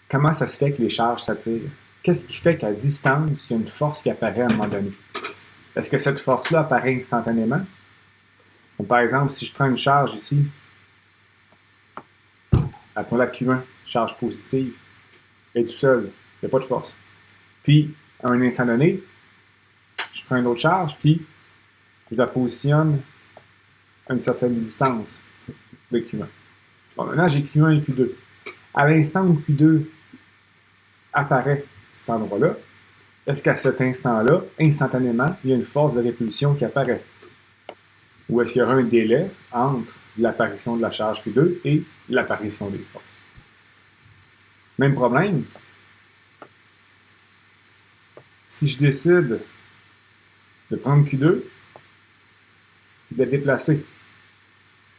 comment ça se fait que les charges s'attirent? Qu'est-ce qui fait qu'à distance, il y a une force qui apparaît à un moment donné? Est-ce que cette force-là apparaît instantanément? Donc, par exemple, si je prends une charge ici, appelons-la Q1, charge positive, elle est tout seule, il n'y a pas de force. Puis, à un instant donné, je prends une autre charge, puis je la positionne à une certaine distance de Q1. Bon, maintenant, j'ai Q1 et Q2. À l'instant où Q2 apparaît à cet endroit-là, est-ce qu'à cet instant-là, instantanément, il y a une force de répulsion qui apparaît? Ou est-ce qu'il y aura un délai entre l'apparition de la charge Q2 et l'apparition des forces? Même problème. Si je décide de prendre Q2 et de la déplacer,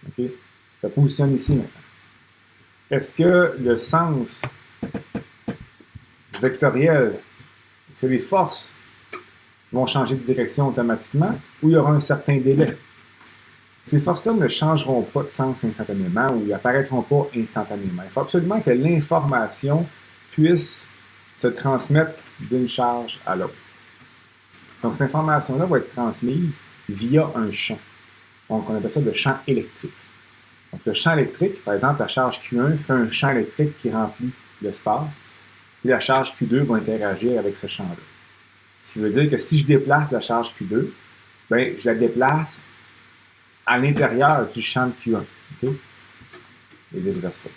okay, je la positionne ici maintenant. Est-ce que le sens vectoriel, est-ce que les forces vont changer de direction automatiquement ou il y aura un certain délai? Ces forces-là ne changeront pas de sens instantanément ou n'apparaîtront pas instantanément. Il faut absolument que l'information puisse se transmettre d'une charge à l'autre. Donc, cette information-là va être transmise via un champ. Donc, on appelle ça le champ électrique. Donc, le champ électrique, par exemple, la charge Q1 fait un champ électrique qui remplit l'espace, et la charge Q2 va interagir avec ce champ-là. Ce qui veut dire que si je déplace la charge Q2, bien, je la déplace à l'intérieur du champ de Q1. Okay? Et vice-versa.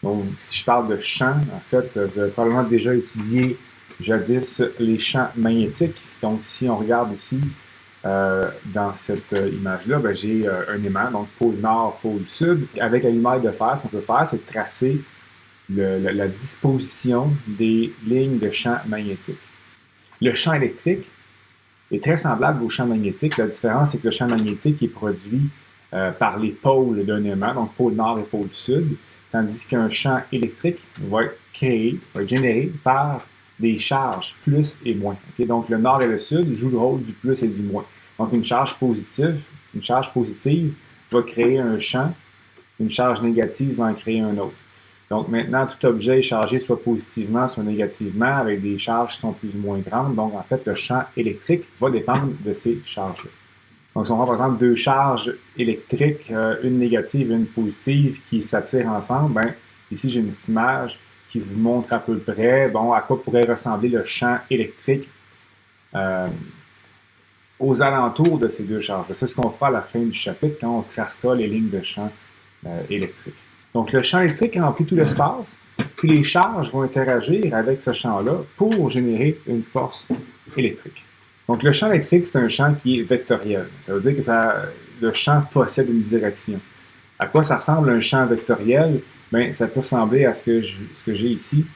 Donc, si je parle de champ, en fait, vous avez probablement déjà étudié jadis les champs magnétiques. Donc, si on regarde ici, dans cette image-là, ben, j'ai un aimant, donc pôle nord, pôle sud. Avec la lumière de fer, ce qu'on peut faire, c'est de tracer la disposition des lignes de champ magnétique. Le champ électrique est très semblable au champ magnétique. La différence, c'est que le champ magnétique est produit par les pôles d'un aimant, donc pôle nord et pôle sud, tandis qu'un champ électrique va être créé, va être généré par des charges plus et moins. Okay? Donc, le nord et le sud jouent le rôle du plus et du moins. Donc, une charge positive va créer un champ, une charge négative va en créer un autre. Donc, maintenant, tout objet est chargé soit positivement, soit négativement, avec des charges qui sont plus ou moins grandes. Donc, en fait, le champ électrique va dépendre de ces charges-là. Donc, si on prend par exemple deux charges électriques, une négative et une positive, qui s'attirent ensemble, ben, ici, j'ai une petite image qui vous montre à peu près à quoi pourrait ressembler le champ électrique aux alentours de ces deux charges. C'est ce qu'on fera à la fin du chapitre quand on tracera les lignes de champ électrique. Donc, le champ électrique remplit tout l'espace, puis les charges vont interagir avec ce champ-là pour générer une force électrique. Donc, le champ électrique, c'est un champ qui est vectoriel. Ça veut dire que le champ possède une direction. À quoi ça ressemble un champ vectoriel? Bien, ça peut ressembler à ce que j'ai ici.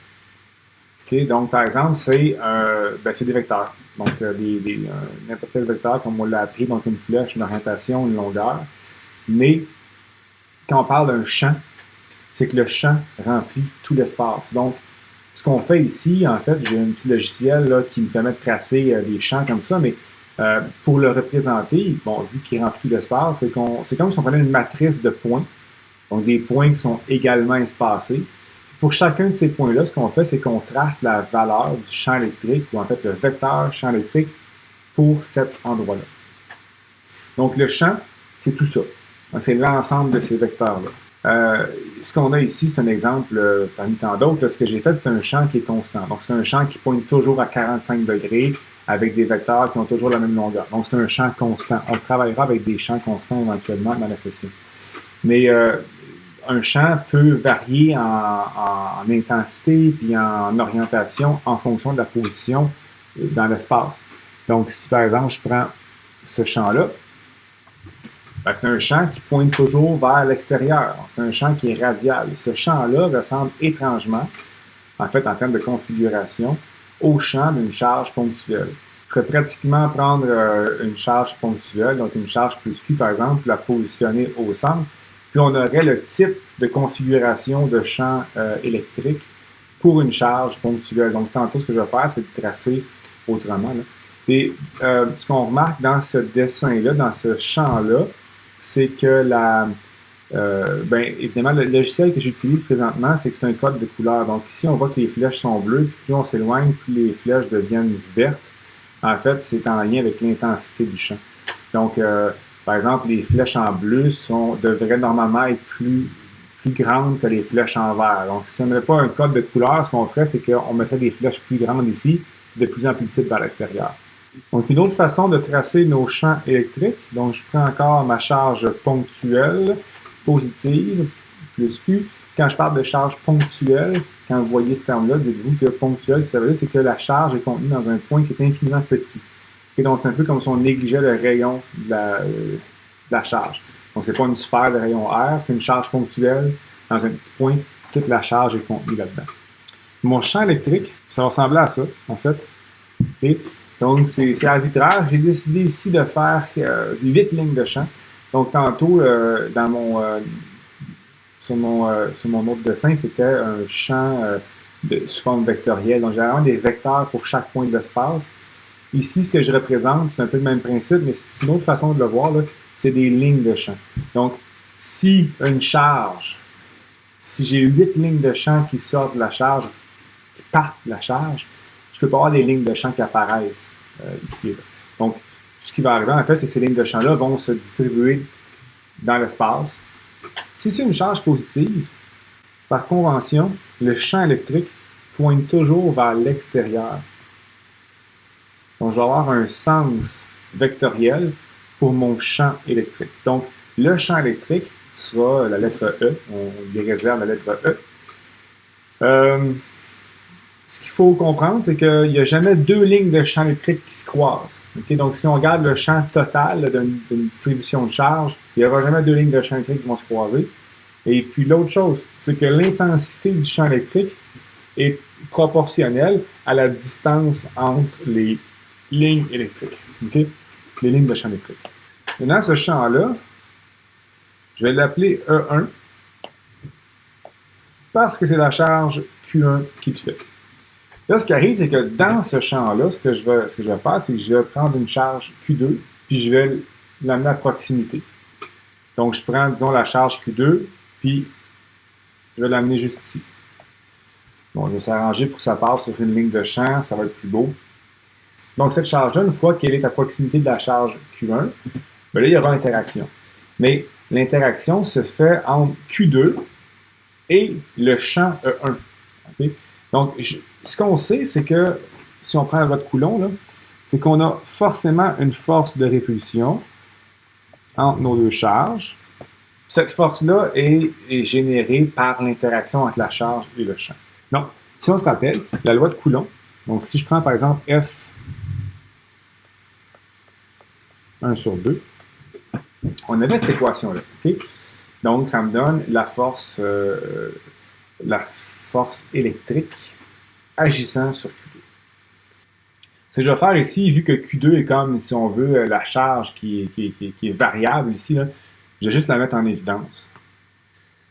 Okay? Donc, par exemple, c'est des vecteurs. Donc, n'importe quel vecteur, comme on l'a appris, donc une flèche, une orientation, une longueur. Mais, quand on parle d'un champ, c'est que le champ remplit tout l'espace. Donc, ce qu'on fait ici, en fait, j'ai un petit logiciel là, qui me permet de tracer des champs comme ça, mais pour le représenter, vu qu'il remplit tout l'espace, c'est comme si on prenait une matrice de points, donc des points qui sont également espacés. Pour chacun de ces points-là, ce qu'on fait, c'est qu'on trace la valeur du champ électrique, ou en fait le vecteur champ électrique pour cet endroit-là. Donc, le champ, c'est tout ça. Donc, c'est l'ensemble de ces vecteurs-là. Ce qu'on a ici, c'est un exemple parmi tant d'autres. Ce que j'ai fait, c'est un champ qui est constant. Donc, c'est un champ qui pointe toujours à 45 degrés avec des vecteurs qui ont toujours la même longueur. Donc, c'est un champ constant. On travaillera avec des champs constants éventuellement dans la session. Mais un champ peut varier en intensité puis en orientation en fonction de la position dans l'espace. Donc, si par exemple, je prends ce champ-là, ben, c'est un champ qui pointe toujours vers l'extérieur. C'est un champ qui est radial. Ce champ-là ressemble étrangement, en fait, en termes de configuration, au champ d'une charge ponctuelle. Je pourrais pratiquement prendre une charge ponctuelle, donc une charge plus Q, par exemple, la positionner au centre, puis on aurait le type de configuration de champ électrique pour une charge ponctuelle. Donc, tantôt, ce que je vais faire, c'est de tracer autrement. Là. Et ce qu'on remarque dans ce dessin-là, dans ce champ-là, c'est que ben, évidemment, le logiciel que j'utilise présentement, c'est que c'est un code de couleur. Donc ici, on voit que les flèches sont bleues, puis plus on s'éloigne, plus les flèches deviennent vertes. En fait, c'est en lien avec l'intensité du champ. Donc, par exemple, les flèches en bleu devraient normalement être plus grandes que les flèches en vert. Donc, si on n'avait pas un code de couleur, ce qu'on ferait, c'est qu'on mettrait des flèches plus grandes ici, de plus en plus petites vers l'extérieur. Donc, une autre façon de tracer nos champs électriques, donc je prends encore ma charge ponctuelle, positive, plus Q. Quand je parle de charge ponctuelle, quand vous voyez ce terme-là, dites-vous que ponctuel, ça veut dire c'est que la charge est contenue dans un point qui est infiniment petit. Et donc, c'est un peu comme si on négligeait le rayon de la charge. Donc, c'est pas une sphère de rayon R, c'est une charge ponctuelle dans un petit point. Toute la charge est contenue là-dedans. Mon champ électrique, ça ressemblait à ça, en fait. Okay? Donc, c'est arbitraire. J'ai décidé ici de faire 8 lignes de champ. Donc, tantôt, sur mon autre dessin, c'était un champ sous forme vectorielle. Donc, j'avais vraiment des vecteurs pour chaque point de l'espace. Ici, ce que je représente, c'est un peu le même principe, mais c'est une autre façon de le voir, c'est des lignes de champ. Donc, si j'ai 8 lignes de champ qui sortent de la charge, qui partent de la charge, je peux pas avoir des lignes de champ qui apparaissent ici. Là. Donc, ce qui va arriver, en fait, c'est que ces lignes de champ-là vont se distribuer dans l'espace. Si c'est une charge positive, par convention, le champ électrique pointe toujours vers l'extérieur. Donc, je vais avoir un sens vectoriel pour mon champ électrique. Donc, le champ électrique sera la lettre E. On lui réserve la lettre E. Ce qu'il faut comprendre, c'est qu'il n'y a jamais deux lignes de champ électrique qui se croisent. Okay? Donc, si on regarde le champ total d'une distribution de charge, il n'y aura jamais deux lignes de champ électrique qui vont se croiser. Et puis, l'autre chose, c'est que l'intensité du champ électrique est proportionnelle à la distance entre les lignes électriques. Okay? Les lignes de champ électrique. Maintenant, ce champ-là, je vais l'appeler E1 parce que c'est la charge Q1 qui le fait. Là, ce qui arrive, c'est que dans ce champ-là, ce que je vais faire, c'est que je vais prendre une charge Q2, puis je vais l'amener à proximité. Donc, je prends, disons, la charge Q2, puis je vais l'amener juste ici. Bon, je vais s'arranger pour que ça passe sur une ligne de champ, ça va être plus beau. Donc, cette charge-là, une fois qu'elle est à proximité de la charge Q1, bien là, il y aura interaction. Mais l'interaction se fait entre Q2 et le champ E1. Okay? Donc, ce qu'on sait, c'est que, si on prend votre Coulomb, c'est qu'on a forcément une force de répulsion entre nos deux charges. Cette force-là est générée par l'interaction entre la charge et le champ. Donc, si on se rappelle, la loi de Coulomb, donc si je prends par exemple F 1 sur 2, on avait cette équation-là. Okay? Donc, ça me donne la force électrique agissant sur Q2. Ce que je vais faire ici, vu que Q2 est comme, si on veut, la charge qui est variable ici, là, je vais juste la mettre en évidence.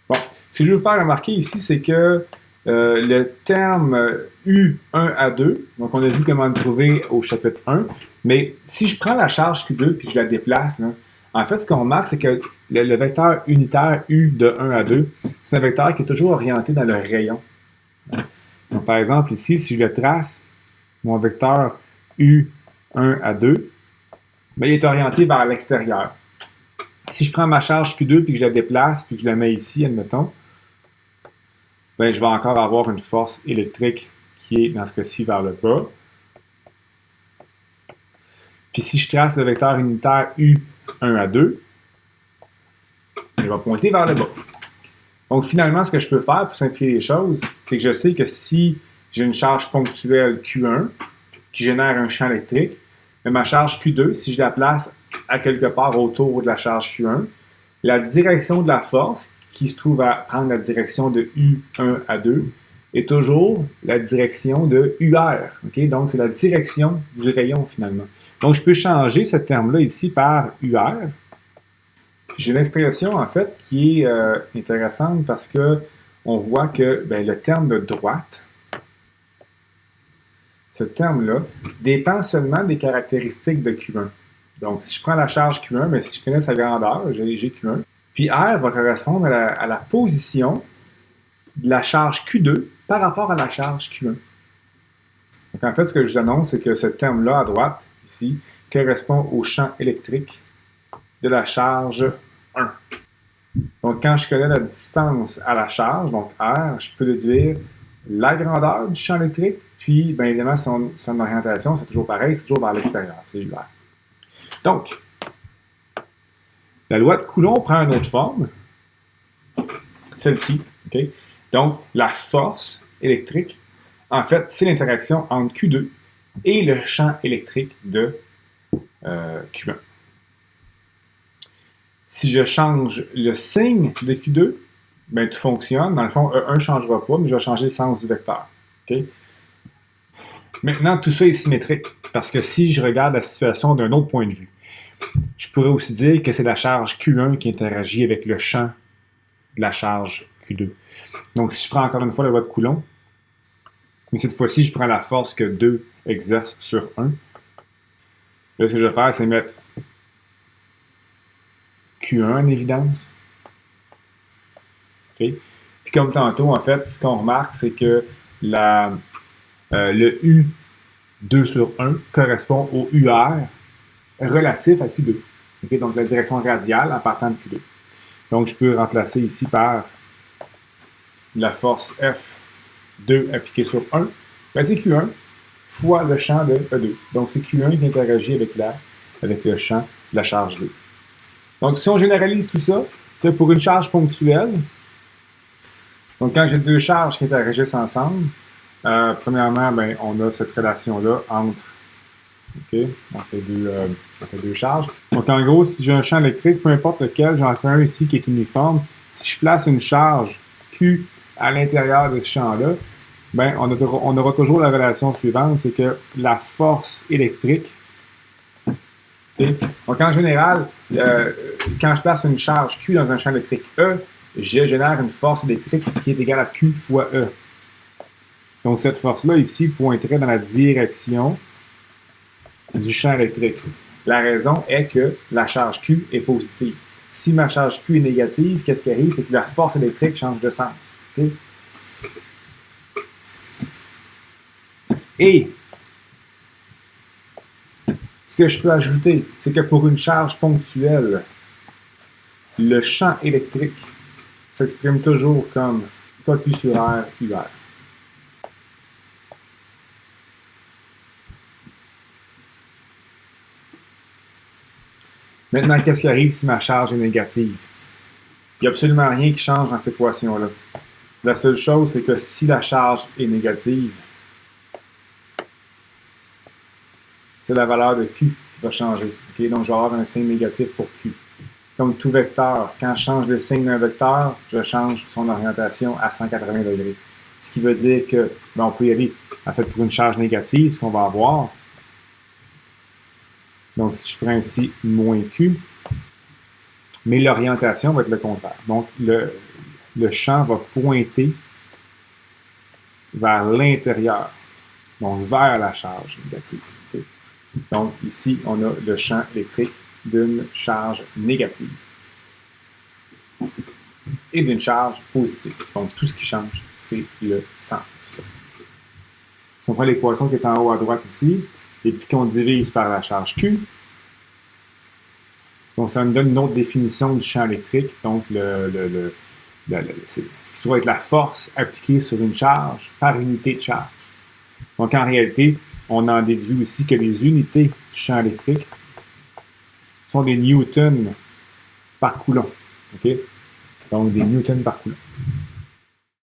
Bon, ce que je veux vous faire remarquer ici, c'est que le terme U1A2, donc on a vu comment le trouver au chapitre 1, mais si je prends la charge Q2 puis je la déplace, là, en fait, ce qu'on remarque, c'est que le vecteur unitaire U de 1 à 2, c'est un vecteur qui est toujours orienté dans le rayon. Donc, par exemple, ici, si je le trace, mon vecteur U1 à 2, bien, il est orienté vers l'extérieur. Si je prends ma charge Q2 puis que je la déplace puis que je la mets ici, admettons, bien, je vais encore avoir une force électrique qui est, dans ce cas-ci, vers le bas. Puis si je trace le vecteur unitaire U1 à 2, il va pointer vers le bas. Donc, finalement, ce que je peux faire pour simplifier les choses, c'est que je sais que si j'ai une charge ponctuelle Q1 qui génère un champ électrique, mais ma charge Q2, si je la place à quelque part autour de la charge Q1, la direction de la force, qui se trouve à prendre la direction de U1 à 2, est toujours la direction de UR. Okay? Donc, c'est la direction du rayon, finalement. Donc, je peux changer ce terme-là ici par UR. J'ai une expression, en fait, qui est intéressante parce que on voit que bien, le terme de droite, ce terme-là, dépend seulement des caractéristiques de Q1. Donc, si je prends la charge Q1, bien, si je connais sa grandeur, j'ai Q1. Puis R va correspondre à la position de la charge Q2 par rapport à la charge Q1. Donc en fait, ce que je vous annonce, c'est que ce terme-là à droite, ici, correspond au champ électrique de la charge 1. Donc quand je connais la distance à la charge, donc R, je peux déduire la grandeur du champ électrique, puis bien évidemment son orientation, c'est toujours pareil, c'est toujours vers l'extérieur, c'est UR. Donc, la loi de Coulomb prend une autre forme, celle-ci. Okay? Donc, la force électrique, en fait, c'est l'interaction entre Q2 et le champ électrique de Q1. Si je change le signe de Q2, ben, tout fonctionne. Dans le fond, E1 ne changera pas, mais je vais changer le sens du vecteur. Okay? Maintenant, tout ça est symétrique, parce que si je regarde la situation d'un autre point de vue, je pourrais aussi dire que c'est la charge Q1 qui interagit avec le champ de la charge Q2. Donc, si je prends encore une fois la loi de Coulomb, mais cette fois-ci, je prends la force que 2 exerce sur 1. Là, ce que je vais faire, c'est mettre Q1 en évidence. Okay? Puis comme tantôt, en fait, ce qu'on remarque, c'est que le U2 sur 1 correspond au UR relatif à Q2. Okay? Donc, la direction radiale en partant de Q2. Donc, je peux remplacer ici par la force F2 appliquée sur 1. Ben, c'est Q1 fois le champ de E2. Donc, c'est Q1 qui interagit avec le champ de la charge 2. Donc, si on généralise tout ça, que pour une charge ponctuelle, donc quand j'ai deux charges qui interagissent ensemble, premièrement, ben, on a cette relation-là entre les deux charges. Donc, en gros, si j'ai un champ électrique, peu importe lequel, j'en fais un ici qui est uniforme, si je place une charge Q à l'intérieur de ce champ-là, ben, on aura toujours la relation suivante, c'est que la force électrique, okay? Donc, en général, quand je place une charge Q dans un champ électrique E, je génère une force électrique qui est égale à Q fois E. Donc, cette force-là, ici, pointerait dans la direction du champ électrique. La raison est que la charge Q est positive. Si ma charge Q est négative, qu'est-ce qui arrive? C'est que la force électrique change de sens. Okay? Et ce que je peux ajouter, c'est que pour une charge ponctuelle, le champ électrique s'exprime toujours comme KQ sur R, UR. Maintenant, qu'est-ce qui arrive si ma charge est négative? Il n'y a absolument rien qui change dans cette équation-là. La seule chose, c'est que si la charge est négative, c'est la valeur de Q qui va changer. Okay? Donc, je vais avoir un signe négatif pour Q. Comme tout vecteur, quand je change le signe d'un vecteur, je change son orientation à 180 degrés. Ce qui veut dire que, ben, on peut y aller, en fait, pour une charge négative, ce qu'on va avoir. Donc, si je prends ici moins Q, mais l'orientation va être le contraire. Donc, le champ va pointer vers l'intérieur, donc vers la charge négative. Okay? Donc, ici, on a le champ électrique d'une charge négative et d'une charge positive. Donc, tout ce qui change, c'est le sens. Si on prend l'équation qui est en haut à droite ici, et puis qu'on divise par la charge Q, donc ça me donne une autre définition du champ électrique, donc ce qui doit être la force appliquée sur une charge par unité de charge. Donc en réalité, on en déduit aussi que les unités du champ électrique sont des newtons par coulomb. Okay? Donc des newtons par coulomb.